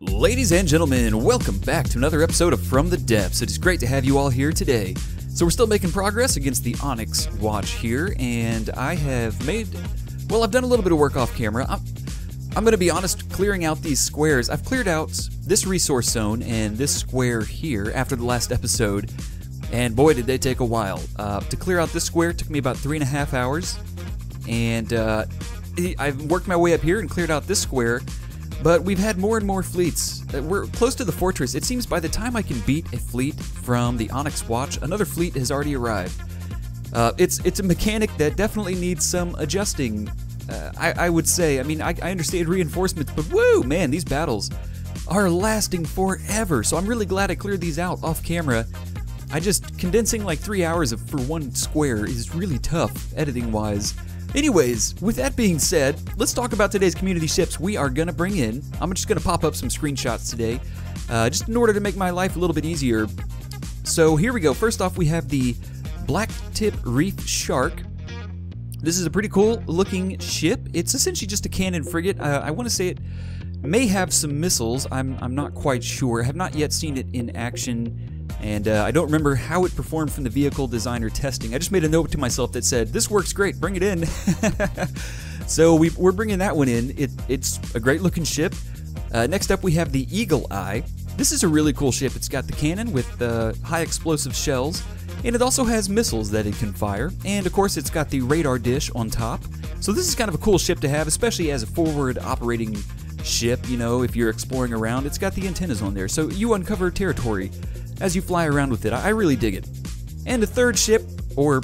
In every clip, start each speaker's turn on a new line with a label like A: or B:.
A: Ladies and gentlemen, welcome back to another episode of From the Depths. It is great to have you all here today. So we're still making progress against the Onyx Watch here, and I've done a little bit of work off camera. I'm going to be honest, clearing out these squares. I've cleared out this resource zone and this square here after the last episode, and boy did they take a while. To clear out this square took me about 3.5 hours, and I've worked my way up here and cleared out this square. But we've had more and more fleets. We're close to the fortress. It seems by the time I can beat a fleet from the Onyx Watch, another fleet has already arrived. It's a mechanic that definitely needs some adjusting, I would say. I mean, I understand reinforcements, but woo, man, these battles are lasting forever. So I'm really glad I cleared these out off camera. Condensing like 3 hours for one square is really tough, editing-wise. Anyways, with that being said, let's talk about today's community ships we are going to bring in. I'm just going to pop up some screenshots today, just in order to make my life a little bit easier. So here we go. First off, we have the Black Tip Reef Shark. This is a pretty cool looking ship. It's essentially just a cannon frigate. I want to say it may have some missiles. I'm not quite sure. I have not yet seen it in action. And I don't remember how it performed from the vehicle designer testing. I just made a note to myself that said, this works great, bring it in. So we're bringing that one in. It's a great looking ship. Next up we have the Eagle Eye. This is a really cool ship. It's got the cannon with high explosive shells, and it also has missiles that it can fire. And of course it's got the radar dish on top. So this is kind of a cool ship to have, especially as a forward operating ship. You know, if you're exploring around, it's got the antennas on there, so you uncover territory as you fly around with it. I really dig it. And the third ship, or,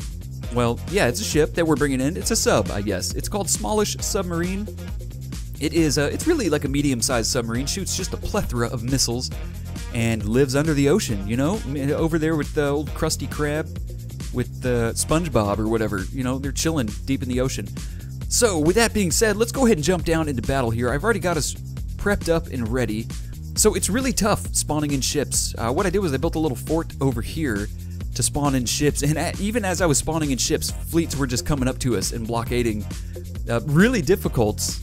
A: well, yeah, it's a ship that we're bringing in. It's a sub, I guess. It's called Smallish Submarine. It's really like a medium-sized submarine, shoots just a plethora of missiles, and lives under the ocean, you know? Over there with the old Krusty Krab, with SpongeBob or whatever, you know, they're chilling deep in the ocean. So, with that being said, let's go ahead and jump down into battle here. I've already got us prepped up and ready. So it's really tough spawning in ships. What I did was I built a little fort over here to spawn in ships, and even as I was spawning in ships, fleets were just coming up to us and blockading. Really difficult.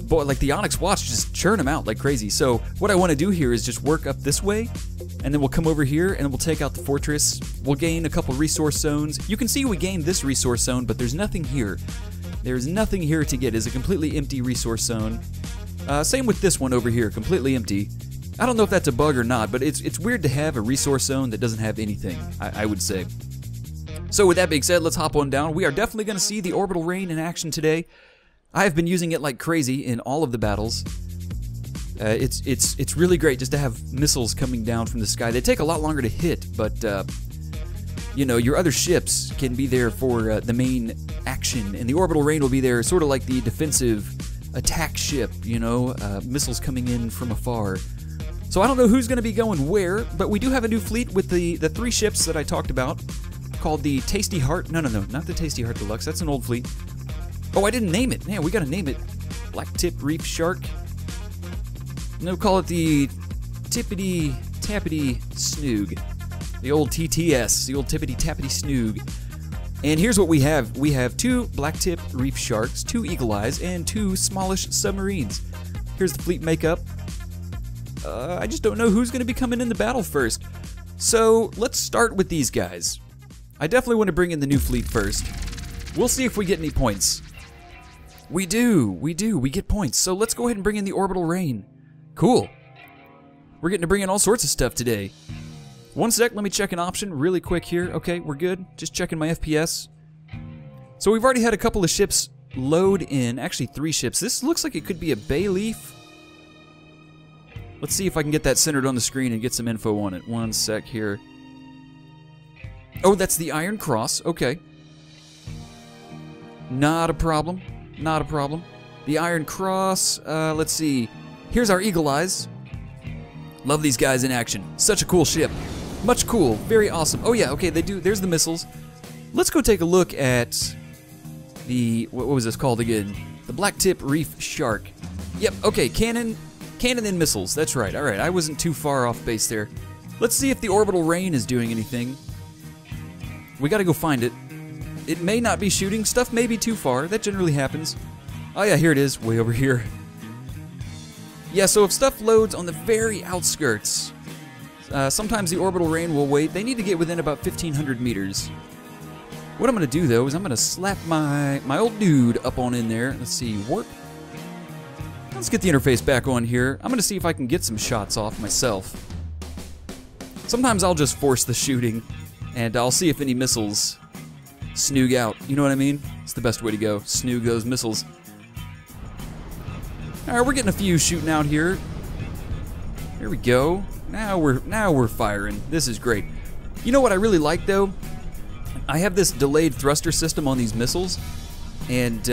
A: Boy, like the Onyx Watch, just churn them out like crazy. So what I want to do here is just work up this way, and then we'll come over here and we'll take out the fortress. We'll gain a couple resource zones. You can see we gained this resource zone, but there's nothing here. There's nothing here to get. It's a completely empty resource zone. Same with this one over here, completely empty. I don't know if that's a bug or not, but it's weird to have a resource zone that doesn't have anything, I would say. So with that being said, let's hop on down. We are definitely going to see the Orbital Rain in action today. I have been using it like crazy in all of the battles. It's really great just to have missiles coming down from the sky. They take a lot longer to hit, but you know, your other ships can be there for the main action, and the Orbital Rain will be there sort of like the defensive attack ship, you know, missiles coming in from afar. So I don't know who's going to be going where, but we do have a new fleet with the 3 ships that I talked about, called the Tasty Heart. No, not the Tasty Heart Deluxe. That's an old fleet. Oh, I didn't name it. Man, we got to name it. Black Tip Reef Shark. No, call it the Tippity Tappity Snoog. The old TTS, the old Tippity Tappity Snoog. And here's what we have. We have 2 Black Tip Reef Sharks, 2 Eagle Eyes, and 2 Smallish Submarines. Here's the fleet makeup. I just don't know who's going to be coming in the battle first. So let's start with these guys. I definitely want to bring in the new fleet first. We'll see if we get any points. We get points. So let's go ahead and bring in the Orbital Rain. Cool. We're getting to bring in all sorts of stuff today. One sec, let me check an option really quick here. Okay, we're good. Just checking my FPS. So we've already had a couple of ships load in. Actually, 3 ships. This looks like it could be a Bay Leaf. Let's see if I can get that centered on the screen and get some info on it. One sec here. Oh, that's the Iron Cross. Okay. Not a problem. Not a problem. The Iron Cross. Let's see. Here's our Eagle Eyes. Love these guys in action. Such a cool ship. Much cool. Very awesome. Oh yeah, okay, they do. There's the missiles. Let's go take a look at the... What was this called again? The Black Tip Reef Shark. Yep, okay, cannon and missiles, that's right. Alright, I wasn't too far off base there. Let's see if the Orbital Rain is doing anything. We gotta go find it. It may not be shooting. Stuff may be too far. That generally happens. Oh yeah, here it is, way over here. Yeah, so if stuff loads on the very outskirts, sometimes the Orbital Rain will wait. They need to get within about 1,500 meters. What I'm going to do, though, is I'm going to slap my old dude up on in there. Let's see, warp. Let's get the interface back on here. I'm going to see if I can get some shots off myself. Sometimes I'll just force the shooting, and I'll see if any missiles snoog out. You know what I mean? It's the best way to go. Snoog those missiles. Alright, we're getting a few shooting out here. Here we go. Now we're firing. This is great. You know what I really like, though? I have this delayed thruster system on these missiles, and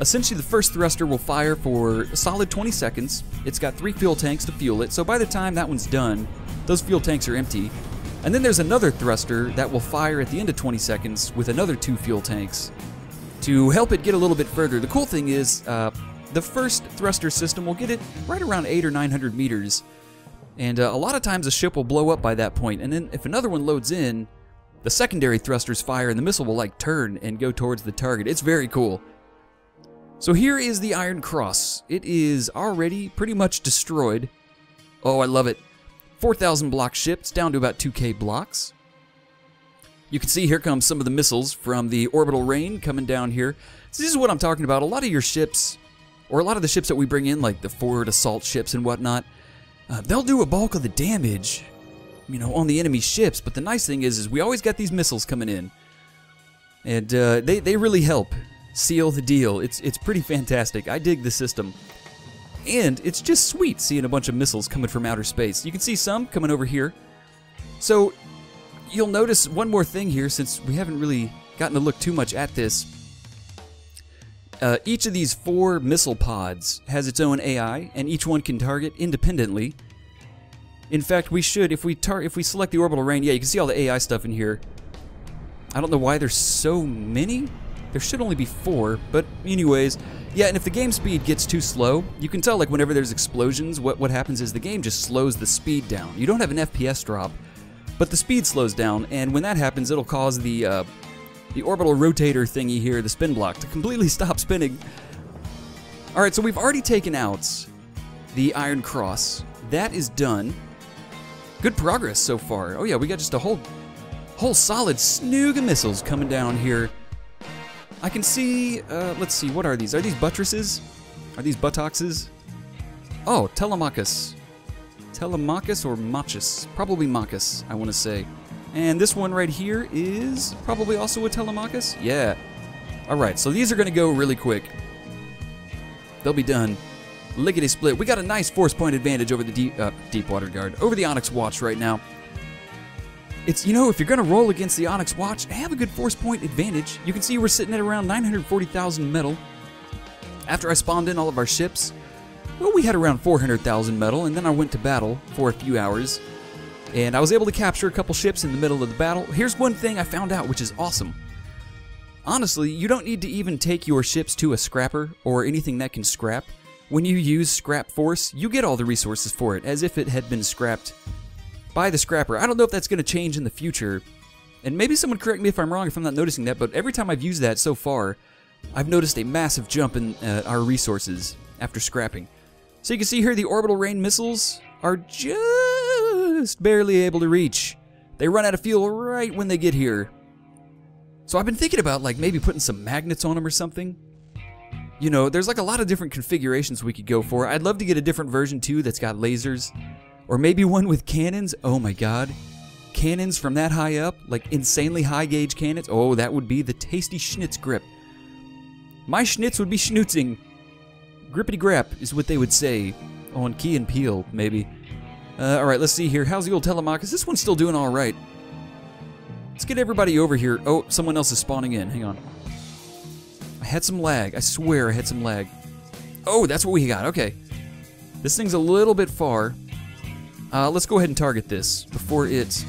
A: essentially the first thruster will fire for a solid 20 seconds. It's got 3 fuel tanks to fuel it, so by the time that one's done, those fuel tanks are empty. And then there's another thruster that will fire at the end of 20 seconds with another 2 fuel tanks to help it get a little bit further. The cool thing is, the first thruster system will get it right around 800 or 900 meters, and a lot of times a ship will blow up by that point, and then if another one loads in, the secondary thrusters fire and the missile will like turn and go towards the target. It's very cool. So here is the Iron Cross. It is already pretty much destroyed. Oh, I love it. 4,000 block ships down to about 2K blocks. You can see here comes some of the missiles from the Orbital Rain coming down here. So this is what I'm talking about. A lot of your ships, or a lot of the ships that we bring in, like the forward assault ships and whatnot, they'll do a bulk of the damage, you know, on the enemy ships. But the nice thing is we always got these missiles coming in, and they really help seal the deal. It's pretty fantastic. I dig the system, and it's just sweet seeing a bunch of missiles coming from outer space. You can see some coming over here. So you'll notice one more thing here, since we haven't really gotten to look too much at this. Each of these 4 missile pods has its own AI, and each one can target independently. In fact, we should, if we select the Orbital Rain, yeah, you can see all the AI stuff in here. I don't know why there's so many. There should only be 4, but anyways, yeah, and if the game speed gets too slow, you can tell, like, whenever there's explosions, what happens is the game just slows the speed down. You don't have an FPS drop, but the speed slows down, and when that happens, it'll cause the orbital rotator thingy here, the spin block, to completely stop spinning. Alright, so we've already taken out the Iron Cross. That is done. Good progress so far. Oh yeah, we got just a whole solid snoog of missiles coming down here. I can see, let's see, what are these? Are these buttresses? Are these buttocks? Oh, Telemachus. Telemachus or Machus? Probably Machus, I want to say. And this one right here is probably also a Telemachus? Yeah. Alright, so these are going to go really quick. They'll be done. Lickety split. We got a nice force point advantage over the Deepwater Guard, over the Onyx Watch right now. It's, you know, if you're going to roll against the Onyx Watch, have a good force point advantage. You can see we're sitting at around 940,000 metal. After I spawned in all of our ships, well, we had around 400,000 metal, and then I went to battle for a few hours. And I was able to capture a couple ships in the middle of the battle. Here's one thing I found out, which is awesome. Honestly, you don't need to even take your ships to a scrapper or anything that can scrap. When you use Scrap Force, you get all the resources for it, as if it had been scrapped by the scrapper. I don't know if that's going to change in the future, and maybe someone correct me if I'm wrong, if I'm not noticing that, but every time I've used that so far, I've noticed a massive jump in our resources after scrapping. So you can see here the Orbital Rain missiles are just barely able to reach. They run out of fuel right when they get here. So I've been thinking about, like, maybe putting some magnets on them or something. You know, there's like a lot of different configurations we could go for. I'd love to get a different version too that's got lasers. Or maybe one with cannons. Oh my god. Cannons from that high up, like insanely high gauge cannons. Oh, that would be the tasty schnitz grip. My schnitz would be schnutzing. Grippity grap is what they would say on Key and Peele, maybe. Alright, let's see here. How's the old Telemachus? This one's still doing alright. Let's get everybody over here. Oh, someone else is spawning in. Hang on. I had some lag. I swear I had some lag. Oh, that's what we got. Okay. This thing's a little bit far. Let's go ahead and target this before it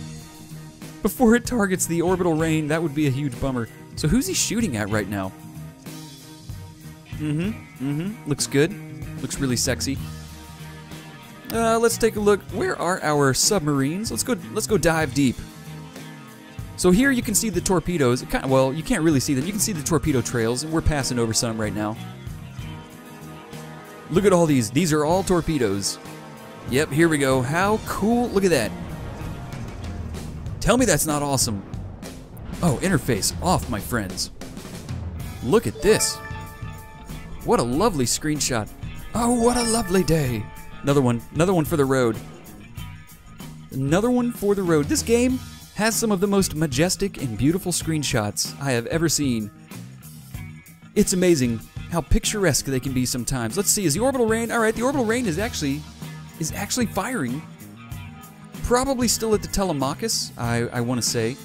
A: targets the Orbital Rain. That would be a huge bummer. So who's he shooting at right now? Looks good. Looks really sexy. Let's take a look. Where are our submarines? Let's go dive deep. So here you can see the torpedoes. Well, you can't really see them. You can see the torpedo trails, and we're passing over some right now. Look at all these. These are all torpedoes. Yep, here we go. How cool. Look at that. Tell me that's not awesome. Oh, interface off, my friends. Look at this. What a lovely screenshot. Oh, what a lovely day. Another one for the road. Another one for the road. This game has some of the most majestic and beautiful screenshots I have ever seen. It's amazing how picturesque they can be sometimes. Let's see, is the Orbital Rain? All right, the Orbital Rain is actually firing. Probably still at the Telemachus, I want to say.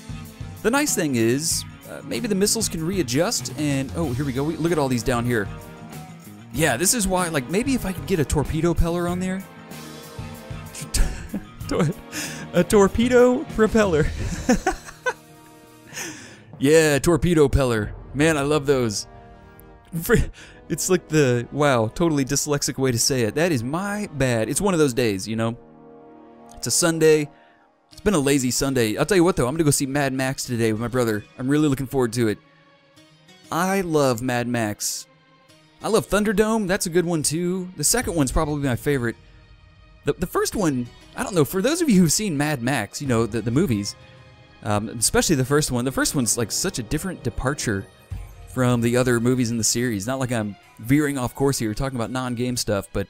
A: The nice thing is, maybe the missiles can readjust, and oh, here we go. Look at all these down here. Yeah, this is why, like, maybe if I could get a torpedo propeller on there. A torpedo propeller. Yeah, torpedo propeller. Man, I love those. It's like the, wow, totally dyslexic way to say it. That is my bad. It's one of those days, you know? It's a Sunday. It's been a lazy Sunday. I'll tell you what, though. I'm going to go see Mad Max today with my brother. I'm really looking forward to it. I love Mad Max. I love Thunderdome. That's a good one, too. The second one's probably my favorite. The first one, I don't know. For those of you who've seen Mad Max, you know, the movies, especially the first one's like such a different departure from the other movies in the series. Not like I'm veering off course here, talking about non-game stuff, but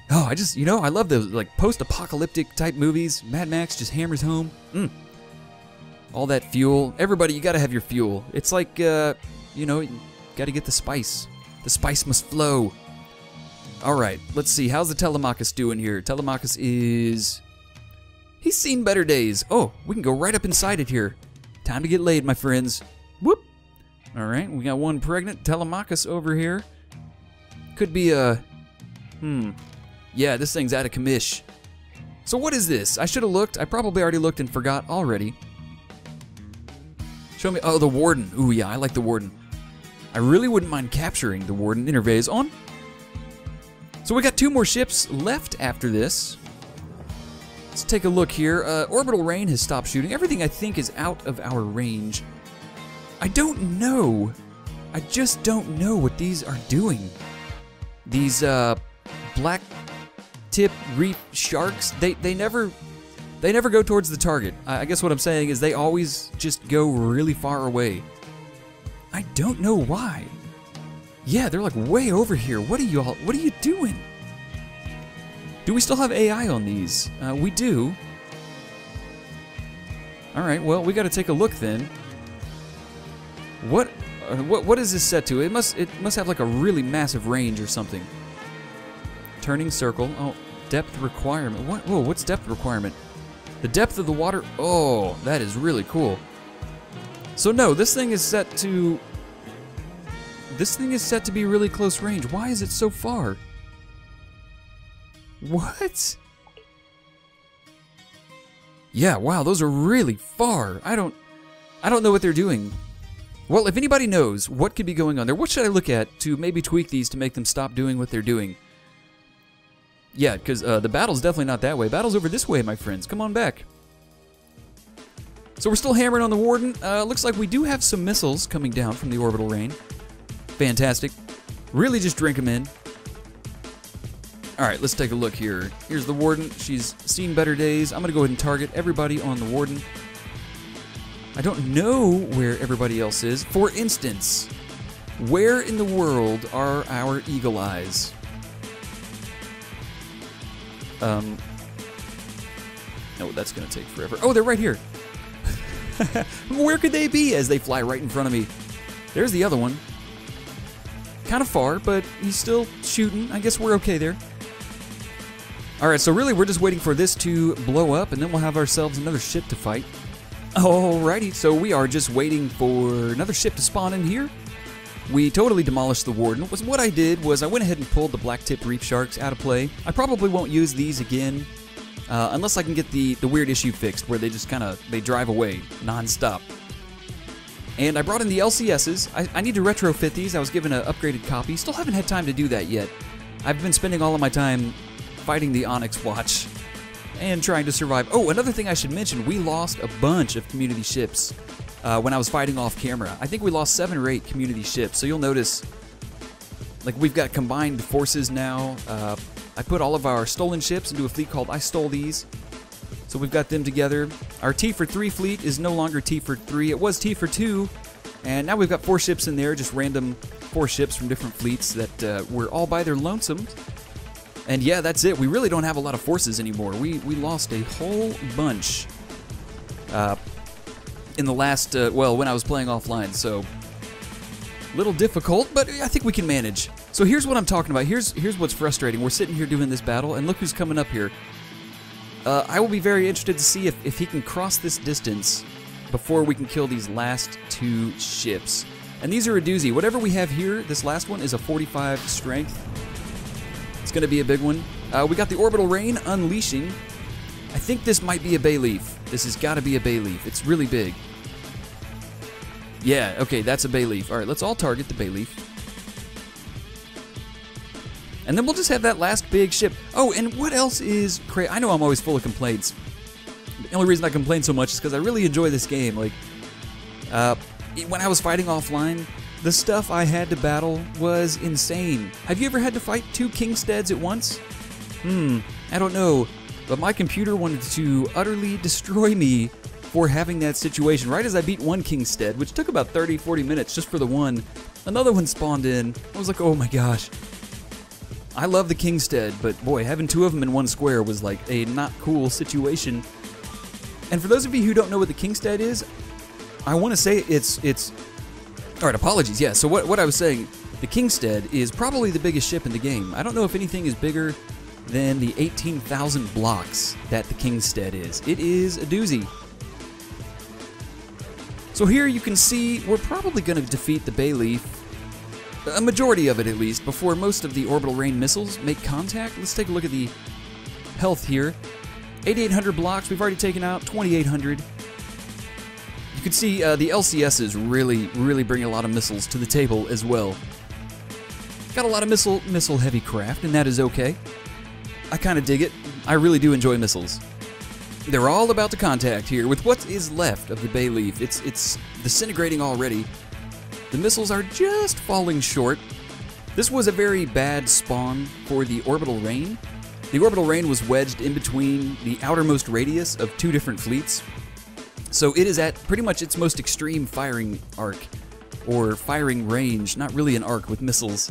A: oh, I just, you know, I love those like post-apocalyptic type movies. Mad Max just hammers home. All that fuel. Everybody, you gotta have your fuel. It's like, you know, you gotta get the spice. The spice must flow. All right, let's see. How's the Telemachus doing here? Telemachus is... he's seen better days. Oh, we can go right up inside it here. Time to get laid, my friends. Whoop. All right, we got one pregnant Telemachus over here. Could be a... yeah, this thing's out of commish. So what is this? I should have looked. I probably already looked and forgot already. Show me... oh, the Warden. Ooh, yeah, I like the Warden. I really wouldn't mind capturing the Warden. Interface on. So we got 2 more ships left after this. Let's take a look here. Orbital Rain has stopped shooting. Everything, I think, is out of our range. I don't know. I just don't know what these are doing. These black tip reef sharks, they never go towards the target. I guess what I'm saying is they always just go really far away. I don't know why. Yeah, they're like way over here. What are you doing? Do we still have AI on these? We do. All right, well, we got to take a look then. What is this set to? It must have like a really massive range or something. Turning circle. Oh, depth requirement. What? Whoa, what's depth requirement? The depth of the water. Oh, that is really cool. So no, this thing is set to be really close range. Why is it so far? What? Yeah, wow, those are really far. I don't know what they're doing. Well, if anybody knows what could be going on there, what should I look at to maybe tweak these to make them stop doing what they're doing? Yeah, because the battle's definitely not that way. Battle's over this way, my friends. Come on back. So we're still hammering on the Warden. Looks like we do have some missiles coming down from the Orbital Rain. Fantastic. Really just drink them in. All right, let's take a look here. Here's the Warden. She's seen better days. I'm going to go ahead and target everybody on the Warden. I don't know where everybody else is. For instance, where in the world are our Eagle Eyes? No, that's going to take forever. Oh, they're right here. Where could they be as they fly right in front of me? There's the other one. Kind of far, but he's still shooting. I guess we're okay there. All right, so really we're just waiting for this to blow up, and then we'll have ourselves another ship to fight. Alrighty, so we are just waiting for another ship to spawn in here. We totally demolished the Warden. What I did was I went ahead and pulled the black-tipped reef sharks out of play. I probably won't use these again, unless I can get the weird issue fixed where they just they drive away non-stop. And I brought in the LCSs. I need to retrofit these. I was given an upgraded copy. Still haven't had time to do that yet. I've been spending all of my time fighting the Onyx Watch and trying to survive. Oh, another thing I should mention, we lost a bunch of community ships when I was fighting off camera. I think we lost 7 or 8 community ships, so you'll notice Like, we've got combined forces now. I put all of our stolen ships into a fleet called I Stole These. So we've got them together. Our T for 3 fleet is no longer T for 3. It was T for 2. And now we've got 4 ships in there, just random 4 ships from different fleets that were all by their lonesome. And yeah, that's it. We really don't have a lot of forces anymore. We lost a whole bunch in the last, well, when I was playing offline. So, little difficult, but I think we can manage. So here's what I'm talking about. Here's what's frustrating. We're sitting here doing this battle, and look who's coming up here. I will be very interested to see if he can cross this distance before we can kill these last 2 ships. And these are a doozy. Whatever we have here, this last one is a 45 strength. It's going to be a big one. We got the Orbital Rain unleashing. I think this might be a Bay Leaf. This has got to be a Bay Leaf. It's really big. Yeah, okay, that's a Bay Leaf. All right, let's all target the Bay Leaf. And then we'll just have that last big ship. Oh, and what else is crazy? I know I'm always full of complaints. The only reason I complain so much is because I really enjoy this game. Like, when I was fighting offline, the stuff I had to battle was insane. Have you ever had to fight 2 Kingsteads at once? I don't know. But my computer wanted to utterly destroy me for having that situation. Right as I beat 1 Kingstead, which took about 30-40 minutes just for the one, another one spawned in. I was like, oh my gosh. I love the Kingstead, but boy, having 2 of them in 1 square was like a not cool situation. And for those of you who don't know what the Kingstead is, I want to say it's... Alright, apologies, yeah. So what I was saying, the Kingstead is probably the biggest ship in the game. I don't know if anything is bigger than the 18,000 blocks that the Kingstead is. It is a doozy. So here you can see we're probably going to defeat the Bay Leaf, a majority of it at least, before most of the Orbital Rain missiles make contact. Let's take a look at the health here. 8,800 blocks, we've already taken out 2,800. You can see the LCSs really bring a lot of missiles to the table as well. Got a lot of missile heavy craft, and that is okay. I kind of dig it. I really do enjoy missiles. They're all about to contact here with what is left of the Bay Leaf. It's disintegrating already. The missiles are just falling short. This was a very bad spawn for the Orbital Rain. The Orbital Rain was wedged in between the outermost radius of 2 different fleets. So it is at pretty much its most extreme firing arc, or firing range, not really an arc with missiles.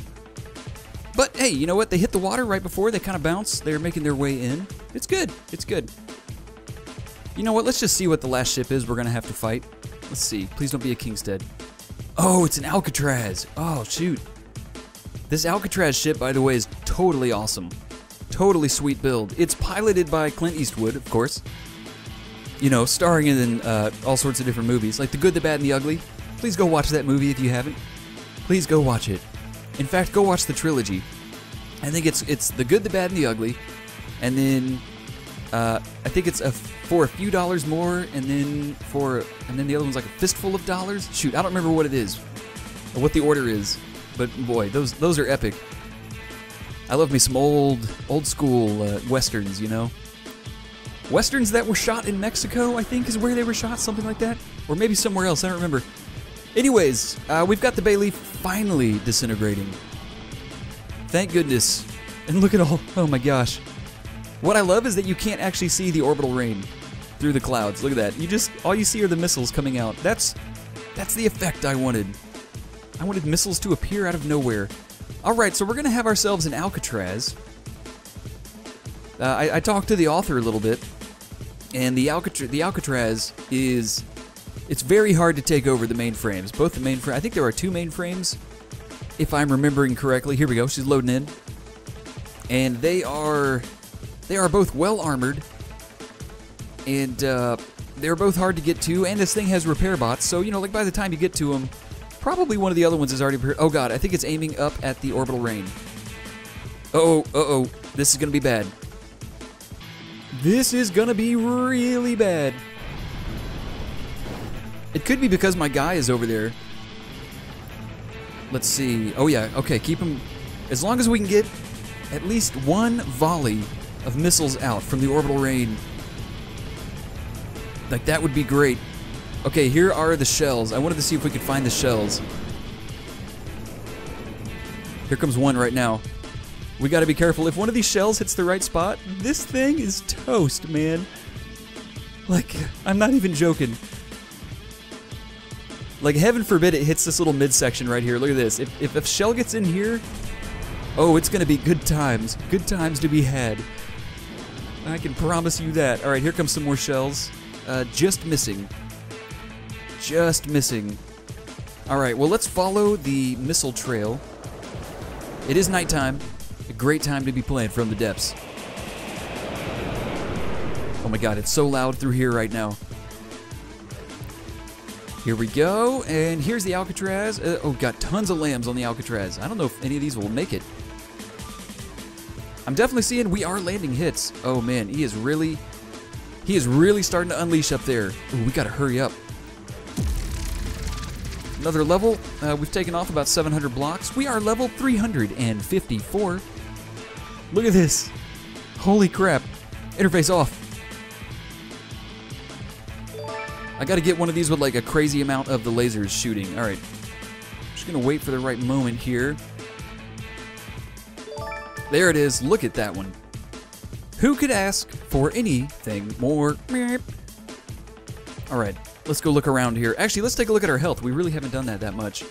A: But hey, you know what? They hit the water right before, they kind of bounce. They're making their way in. It's good. It's good. You know what? Let's just see what the last ship is we're going to have to fight. Let's see. Please don't be a Kingstead. Oh, it's an Alcatraz. Oh, shoot. This Alcatraz ship, by the way, is totally awesome. Totally sweet build. It's piloted by Clint Eastwood, of course. You know, starring in all sorts of different movies, like The Good, the Bad, and the Ugly. Please go watch that movie if you haven't. Please go watch it. In fact, go watch the trilogy. I think it's The Good, the Bad, and the Ugly, and then I think it's for a few dollars more, and then the other one's like a fistful of dollars. Shoot, I don't remember what it is, or what the order is, but boy, those are epic. I love me some old school westerns, you know. Westerns that were shot in Mexico, I think, is where they were shot, something like that. Or maybe somewhere else, I don't remember. Anyways, we've got the Bay Leaf finally disintegrating. Thank goodness. And look at oh my gosh. What I love is that you can't actually see the Orbital Rain through the clouds. Look at that. All you see are the missiles coming out. That's the effect I wanted. I wanted missiles to appear out of nowhere. Alright, so we're going to have ourselves an Alcatraz. I talked to the author a little bit. And the Alcatraz is... It's very hard to take over the mainframes. Both the mainframe... I think there are 2 mainframes, if I'm remembering correctly. Here we go. She's loading in. And they are both well armored. And they're both hard to get to. And this thing has repair bots. So, you know, like by the time you get to them, probably one of the other ones is already repaired. Oh god, I think it's aiming up at the Orbital Rain. Uh-oh. This is going to be bad. This is gonna be really bad. It could be because my guy is over there. Let's see. Oh yeah, okay, keep him... As long as we can get at least 1 volley of missiles out from the Orbital Rain, like that would be great. Okay, here are the shells. I wanted to see if we could find the shells. Here comes one right now. We got to be careful. If one of these shells hits the right spot, this thing is toast, man. Like, I'm not even joking. Like, heaven forbid it hits this little midsection right here. Look at this. If a shell gets in here, oh, it's going to be good times. Good times to be had. I can promise you that. All right, here comes some more shells. Just missing. Just missing. All right, well, let's follow the missile trail. It is nighttime. A great time to be playing From the Depths. Oh my god, it's so loud through here right now. Here we go, and here's the Alcatraz. Oh, got tons of lambs on the Alcatraz. I don't know if any of these will make it. I'm definitely seeing we are landing hits. Oh man, he is really starting to unleash up there. Ooh, we gotta hurry up. Another level. We've taken off about 700 blocks. We are level 354. Look at this. Holy crap. Interface off. I gotta get one of these with like a crazy amount of the lasers shooting. Alright. Just gonna wait for the right moment here. There it is. Look at that one. Who could ask for anything more? Alright. Let's go look around here. Actually, let's take a look at our health. We really haven't done that much.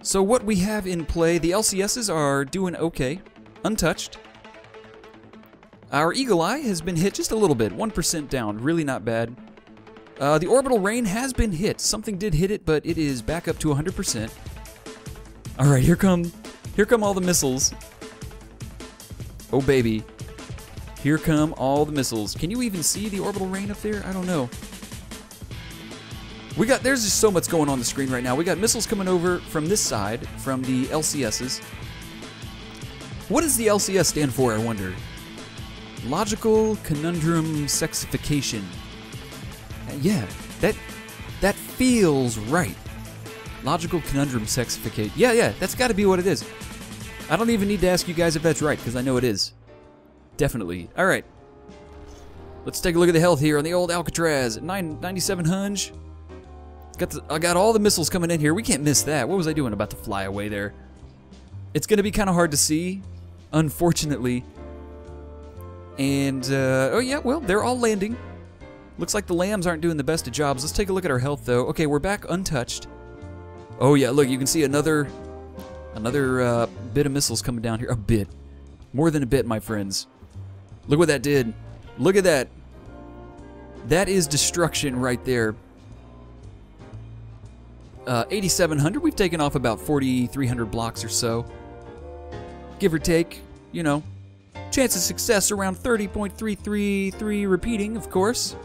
A: So what we have in play, the LCSs are doing okay. Untouched. Our Eagle Eye has been hit just a little bit. 1% down. Really not bad. The Orbital Rain has been hit. Something did hit it, but it is back up to 100%. Alright, here come all the missiles. Oh, baby. Here come all the missiles. Can you even see the Orbital Rain up there? I don't know. There's just so much going on the screen right now. We got missiles coming over from this side, from the LCSs. What does the LCS stand for, I wonder? Logical Conundrum Sexification. Yeah, that feels right. Logical Conundrum Sexification. Yeah, that's got to be what it is. I don't even need to ask you guys if that's right, because I know it is. Definitely. All right. Let's take a look at the health here on the old Alcatraz. 97 hunch. I got all the missiles coming in here. We can't miss that. What was I doing? About to fly away there. It's going to be kind of hard to see, unfortunately. And, oh yeah, well, they're all landing. Looks like the lambs aren't doing the best of jobs. Let's take a look at our health, though. Okay, we're back untouched. Oh yeah, look, you can see another bit of missiles coming down here. A bit. More than a bit, my friends. Look what that did. Look at that. That is destruction right there. 8,700. We've taken off about 4,300 blocks or so. Give or take, you know. Chance of success around 30.333 repeating, of course.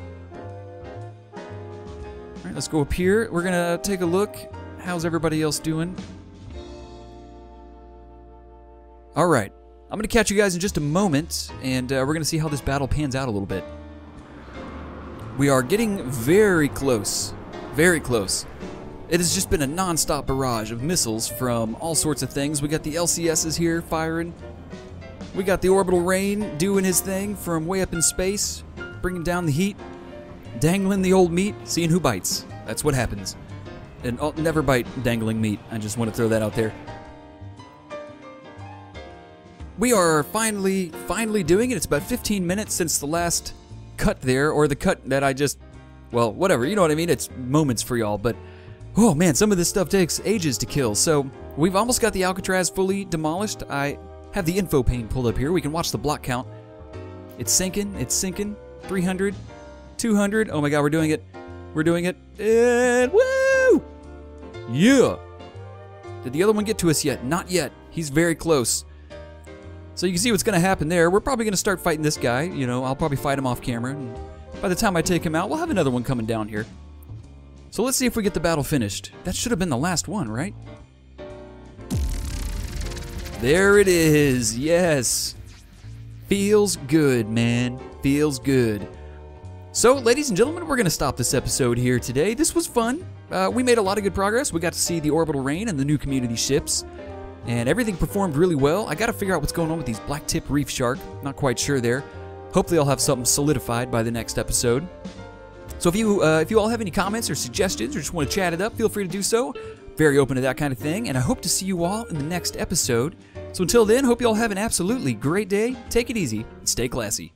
A: Alright, let's go up here. We're gonna take a look. How's everybody else doing? Alright. I'm gonna catch you guys in just a moment, and we're gonna see how this battle pans out a little bit. We are getting very close. Very close. It has just been a non-stop barrage of missiles from all sorts of things. We got the LCSs here firing. We got the Orbital Rain doing his thing from way up in space, bringing down the heat, dangling the old meat, seeing who bites. That's what happens. And never bite dangling meat. I just want to throw that out there. We are finally doing it. It's about 15 minutes since the last cut there, or the cut that I just, well, whatever. You know what I mean? It's moments for y'all, but oh man, some of this stuff takes ages to kill. So we've almost got the Alcatraz fully demolished. I have the info pane pulled up here. We can watch the block count. It's sinking. It's sinking. 300, 200. Oh my god, we're doing it. We're doing it. And woo! Yeah! Did the other one get to us yet? Not yet. He's very close. So you can see what's going to happen there. We're probably going to start fighting this guy. You know, I'll probably fight him off camera. And by the time I take him out, we'll have another one coming down here. So let's see if we get the battle finished. That should have been the last one, right? There it is. Yes. Feels good, man. Feels good. So, ladies and gentlemen, we're going to stop this episode here today. This was fun. We made a lot of good progress. We got to see the Orbital Rain and the new community ships. And everything performed really well. I got to figure out what's going on with these black-tip reef shark. Not quite sure there. Hopefully I'll have something solidified by the next episode. So if you all have any comments or suggestions or just want to chat it up, feel free to do so. very open to that kind of thing, and I hope to see you all in the next episode. So until then, hope you all have an absolutely great day. Take it easy and stay classy.